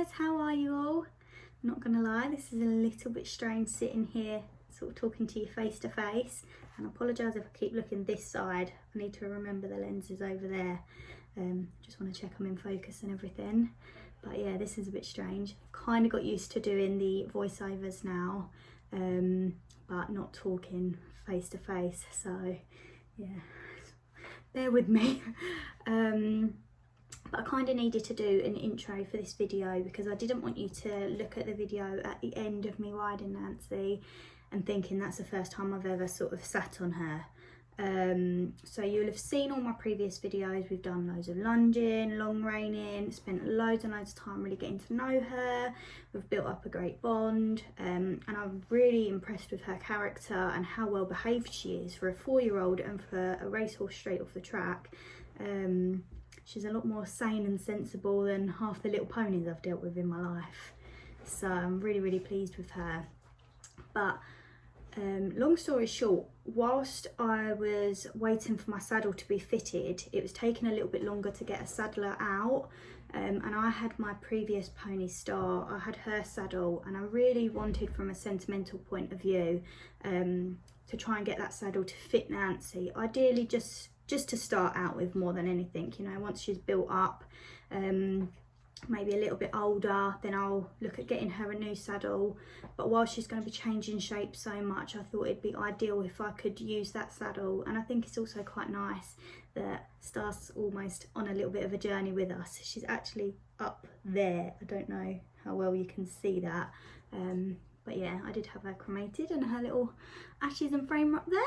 guys, how are you all? I'm not gonna lie, this is a little bit strange sitting here sort of talking to you face to face, and I apologise if I keep looking this side. I need to remember the lens is over there. Just want to check I'm in focus and everything, but yeah, this is a bit strange. Kind of got used to doing the voiceovers now, but not talking face to face, so yeah, bear with me. But I kind of needed to do an intro for this video because I didn't want you to look at the video at the end of me riding Nancy and thinking that's the first time I've ever sort of sat on her. So you'll have seen all my previous videos. We've done loads of lunging, long reining, spent loads and loads of time really getting to know her. We've built up a great bond, and I'm really impressed with her character and how well behaved she is for a 4-year-old and for a racehorse straight off the track. She's a lot more sane and sensible than half the little ponies I've dealt with in my life. So I'm really pleased with her. But long story short, whilst I was waiting for my saddle to be fitted, it was taking a little bit longer to get a saddler out. And I had my previous pony Star, I had her saddle, and I really wanted, from a sentimental point of view, to try and get that saddle to fit Nancy. Ideally just to start out with more than anything, you know, once she's built up, maybe a little bit older, then I'll look at getting her a new saddle. But while she's going to be changing shape so much, I thought it'd be ideal if I could use that saddle. And I think it's also quite nice that Star's almost on a little bit of a journey with us. She's actually up there. I don't know how well you can see that, but yeah, I did have her cremated and her little ashes and frame up there.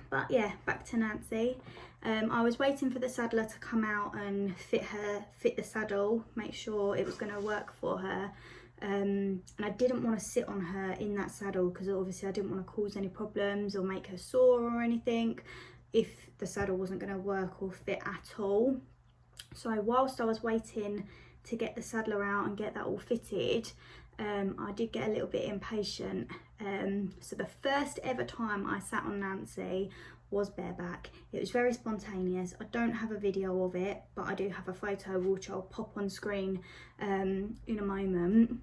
But yeah, back to Nancy. I was waiting for the saddler to come out and fit the saddle, make sure it was going to work for her. And I didn't want to sit on her in that saddle because obviously I didn't want to cause any problems or make her sore or anything if the saddle wasn't going to work or fit at all. So whilst I was waiting to get the saddler out and get that all fitted, I did get a little bit impatient. So the first ever time I sat on Nancy was bareback. It was very spontaneous. I don't have a video of it, but I do have a photo which I'll pop on screen in a moment.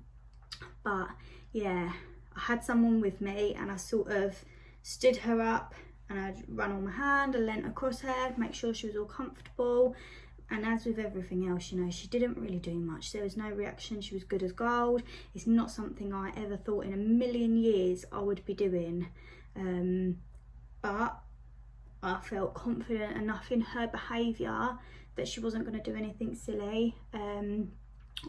But yeah, I had someone with me and I sort of stood her up and I'd run on my hand and leant across her, make sure she was all comfortable. And as with everything else, you know, she didn't really do much. There was no reaction. She was good as gold. It's not something I ever thought in a million years I would be doing. But I felt confident enough in her behaviour that she wasn't going to do anything silly.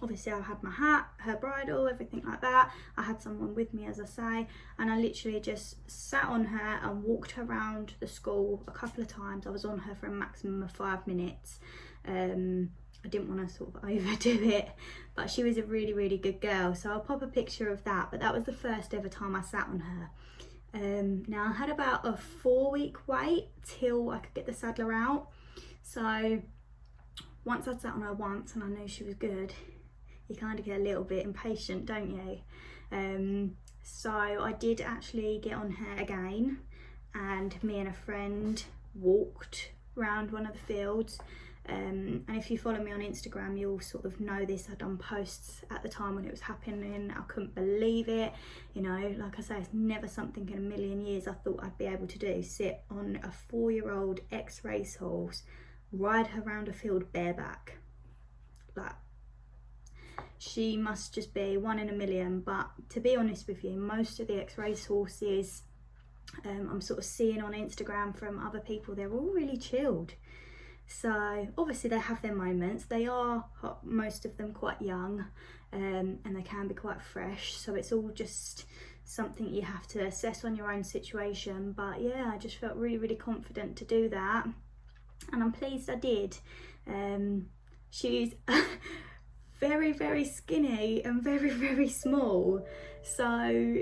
Obviously I had my hat, her bridle, everything like that. I had someone with me, as I say, and I literally just sat on her and walked her around the school a couple of times. I was on her for a maximum of 5 minutes. I didn't want to sort of overdo it, but she was a really good girl, so I'll pop a picture of that. But that was the first ever time I sat on her. Now I had about a 4-week wait till I could get the saddler out. So once I'd sat on her once and I knew she was good, you kind of get a little bit impatient, don't you? So I did actually get on her again, and me and a friend walked around one of the fields. And if you follow me on Instagram, you'll sort of know this. I'd done posts at the time when it was happening. I couldn't believe it. You know, like I say, it's never something in a million years I thought I'd be able to do. Sit on a 4-year-old ex-racehorse, ride her around a field bareback. Like, she must just be one in a million. But to be honest with you, most of the ex-racehorses I'm sort of seeing on Instagram from other people, they're all really chilled. So obviously they have their moments. They are, most of them, quite young, and they can be quite fresh. So it's all just something you have to assess on your own situation. But yeah, I just felt really confident to do that, and I'm pleased I did. She's very skinny and very small, so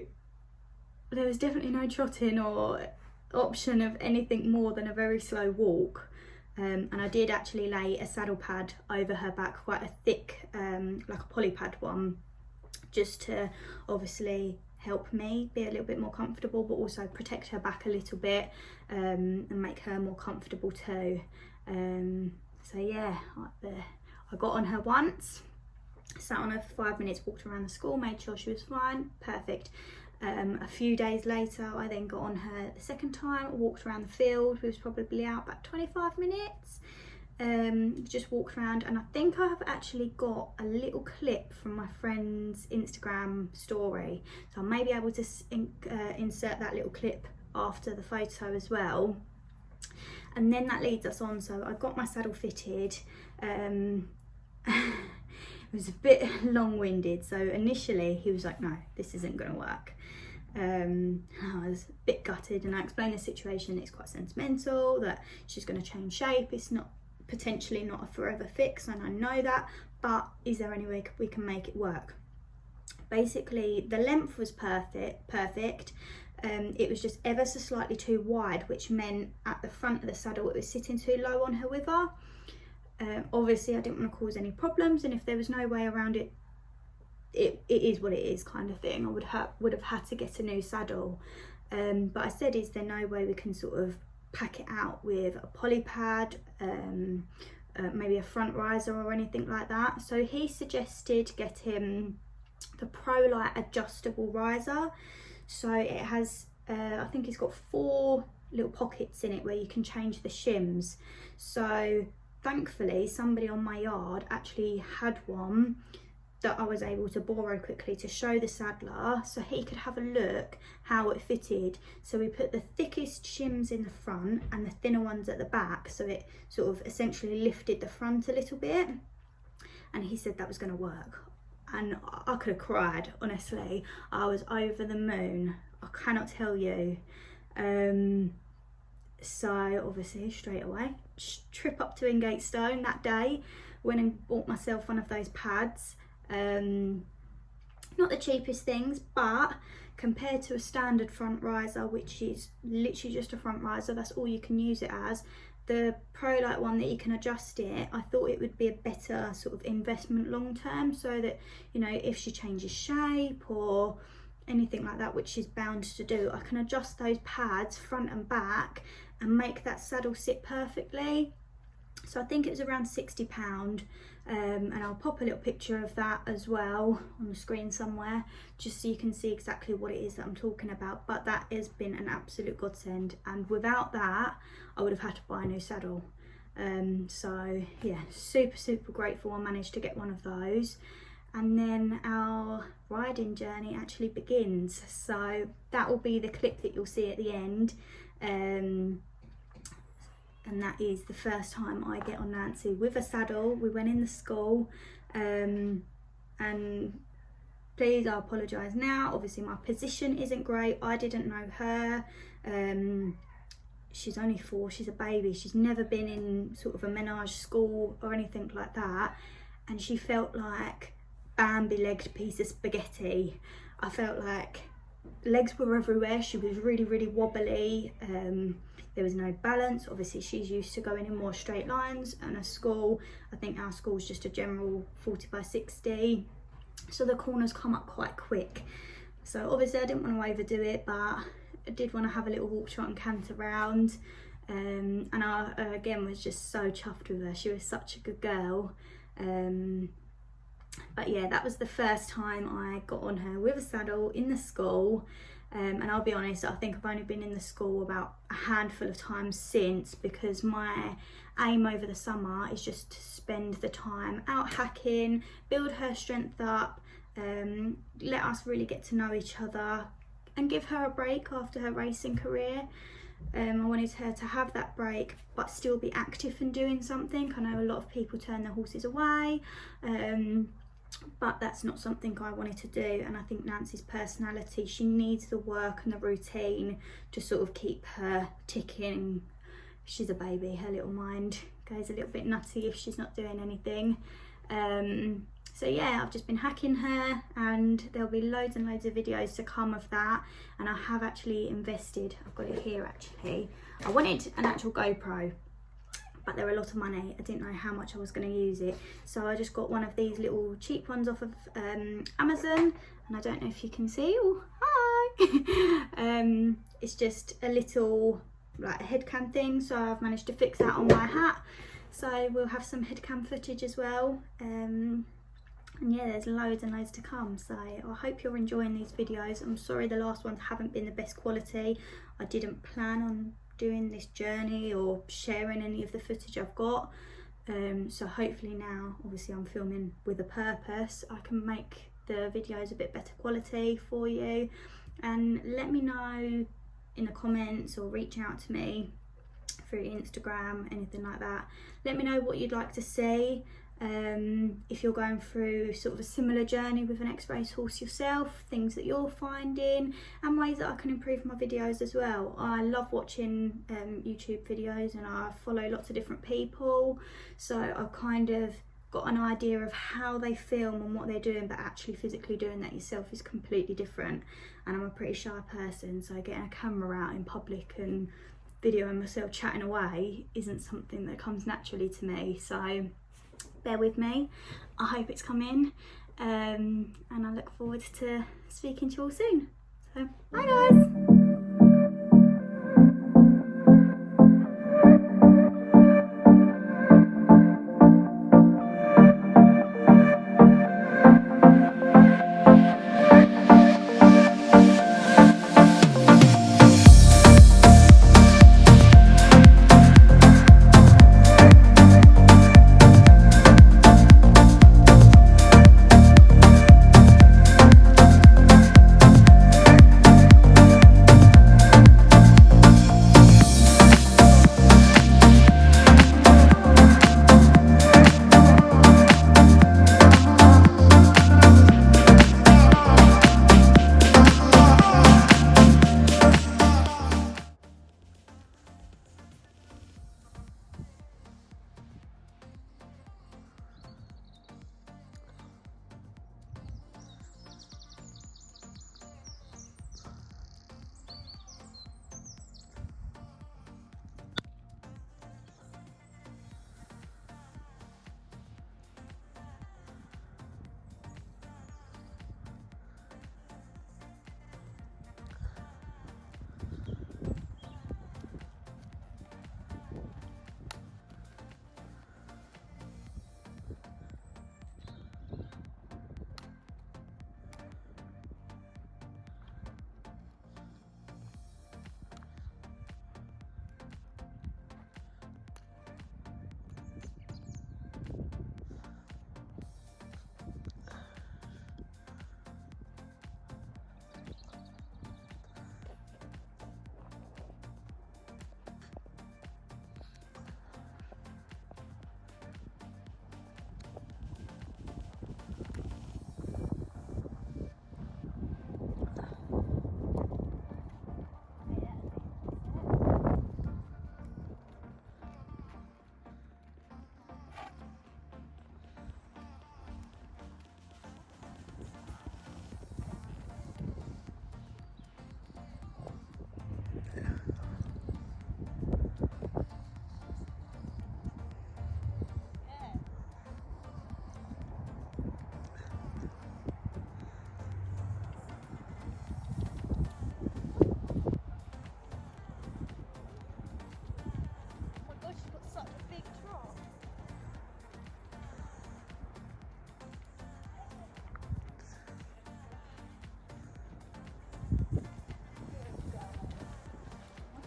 there was definitely no trotting or option of anything more than a very slow walk. And I did actually lay a saddle pad over her back, quite a thick, like a poly pad one, just to obviously help me be a little bit more comfortable, but also protect her back a little bit, and make her more comfortable too. So yeah, I got on her once, Sat on her for 5 minutes, walked around the school, made sure she was fine, perfect. A few days later, I then got on her the second time, walked around the field. We was probably out about 25 minutes. Just walked around, and I think I have actually got a little clip from my friend's Instagram story, so I may be able to insert that little clip after the photo as well. And then that leads us on, so I got my saddle fitted. It was a bit long-winded, so initially he was like, no, this isn't going to work. I was a bit gutted, and I explained the situation. It's quite sentimental, that she's going to change shape, it's not potentially not a forever fix, and I know that, but is there any way we can make it work? Basically the length was perfect. It was just ever so slightly too wide, which meant at the front of the saddle it was sitting too low on her wither. Obviously I didn't want to cause any problems, and if there was no way around it, it is what it is kind of thing. I would have had to get a new saddle, but I said, is there no way we can sort of pack it out with a poly pad, maybe a front riser or anything like that? So he suggested get him the ProLite adjustable riser. So it has I think it's got 4 little pockets in it where you can change the shims. So thankfully somebody on my yard actually had one that I was able to borrow quickly to show the saddler, so he could have a look how it fitted. So we put the thickest shims in the front and the thinner ones at the back, so it sort of essentially lifted the front a little bit, and he said that was going to work. And I could have cried, honestly. I was over the moon, I cannot tell you. So obviously straight away, trip up to Ingatestone that day, went and bought myself one of those pads. Not the cheapest things, but compared to a standard front riser, which is literally just a front riser, that's all you can use it as, the ProLite one that you can adjust it, I thought it would be a better sort of investment long term, so that, you know, if she changes shape or anything like that, which she's bound to do, I can adjust those pads front and back and make that saddle sit perfectly. So I think it was around £60, and I'll pop a little picture of that as well on the screen somewhere, just so you can see exactly what it is that I'm talking about. But that has been an absolute godsend, and without that I would have had to buy a new saddle. So yeah, super grateful I managed to get one of those. And then our riding journey actually begins, so that will be the clip that you'll see at the end. And that is the first time I get on Nancy with a saddle. We went in the school, and please, I apologise now, obviously my position isn't great. I didn't know her. She's only 4, she's a baby, she's never been in sort of a menage school or anything like that, and she felt like Bambi-legged piece of spaghetti. I felt like legs were everywhere, she was really wobbly. There was no balance. Obviously she's used to going in more straight lines, and a school, I think our school's just a general 40/60, so the corners come up quite quick. So obviously I didn't want to overdo it, but I did want to have a little walk, trot and canter round, and I again was just so chuffed with her. She was such a good girl. But yeah, that was the first time I got on her with a saddle in the school. And I'll be honest, I think I've only been in the school about a handful of times since, because my aim over the summer is just to spend the time out hacking, build her strength up, let us really get to know each other and give her a break after her racing career. I wanted her to have that break but still be active and doing something. I know a lot of people turn their horses away, but that's not something I wanted to do. And I think Nancy's personality, she needs the work and the routine to sort of keep her ticking. She's a baby, her little mind goes a little bit nutty if she's not doing anything. So yeah, I've just been hacking her, and there'll be loads and loads of videos to come of that. And I have actually invested, I've got it here actually, I wanted an actual GoPro, but they're a lot of money. I didn't know how much I was going to use it, so I just got one of these little cheap ones off of Amazon, and I don't know if you can see. Oh, hi. It's just a little like a head cam thing, so I've managed to fix that on my hat, so we'll have some head cam footage as well. And yeah, there's loads and loads to come, so I hope you're enjoying these videos. I'm sorry the last ones haven't been the best quality. I didn't plan on doing this journey or sharing any of the footage I've got, so hopefully now, obviously I'm filming with a purpose, I can make the videos a bit better quality for you. And let me know in the comments or reach out to me through Instagram, anything like that. Let me know what you'd like to see. If you're going through sort of a similar journey with an ex-racehorse yourself, things that you're finding, and ways that I can improve my videos as well. I love watching YouTube videos, and I follow lots of different people, so I've kind of got an idea of how they film and what they're doing, but actually physically doing that yourself is completely different. And I'm a pretty shy person, so getting a camera out in public and videoing myself chatting away isn't something that comes naturally to me, so bear with me. I hope it's coming, and I look forward to speaking to you all soon. So bye guys.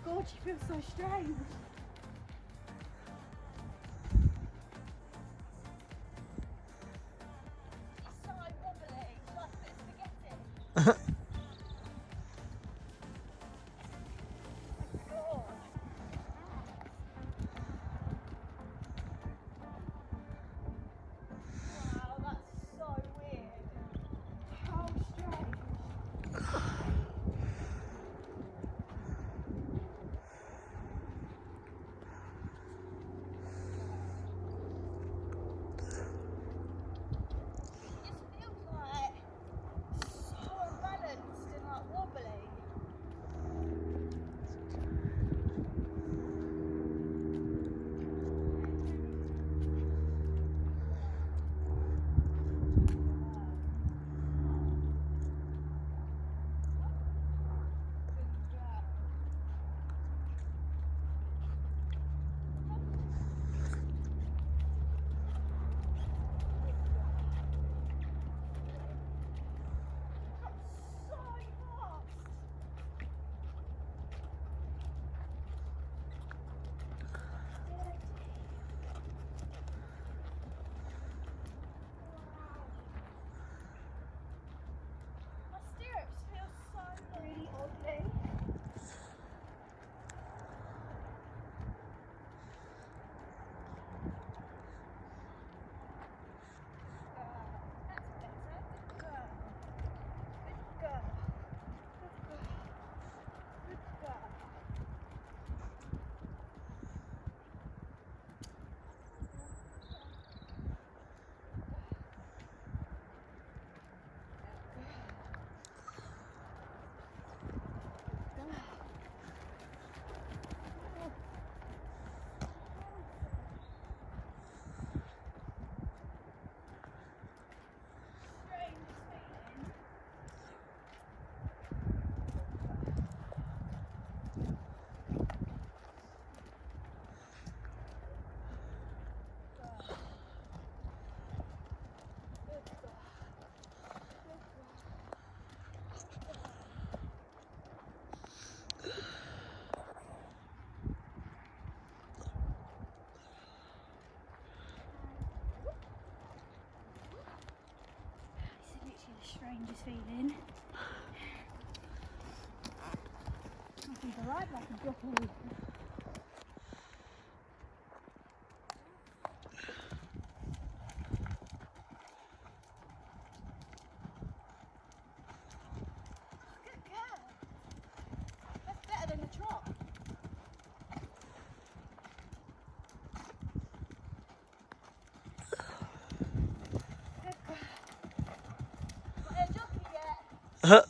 God, she feels so strange. She's so wobbly. She likes a bit of spaghetti. strangest feeling. I think I ride like a broccoli. Good girl. That's better than the trot. Good girl. Got a jockey yet?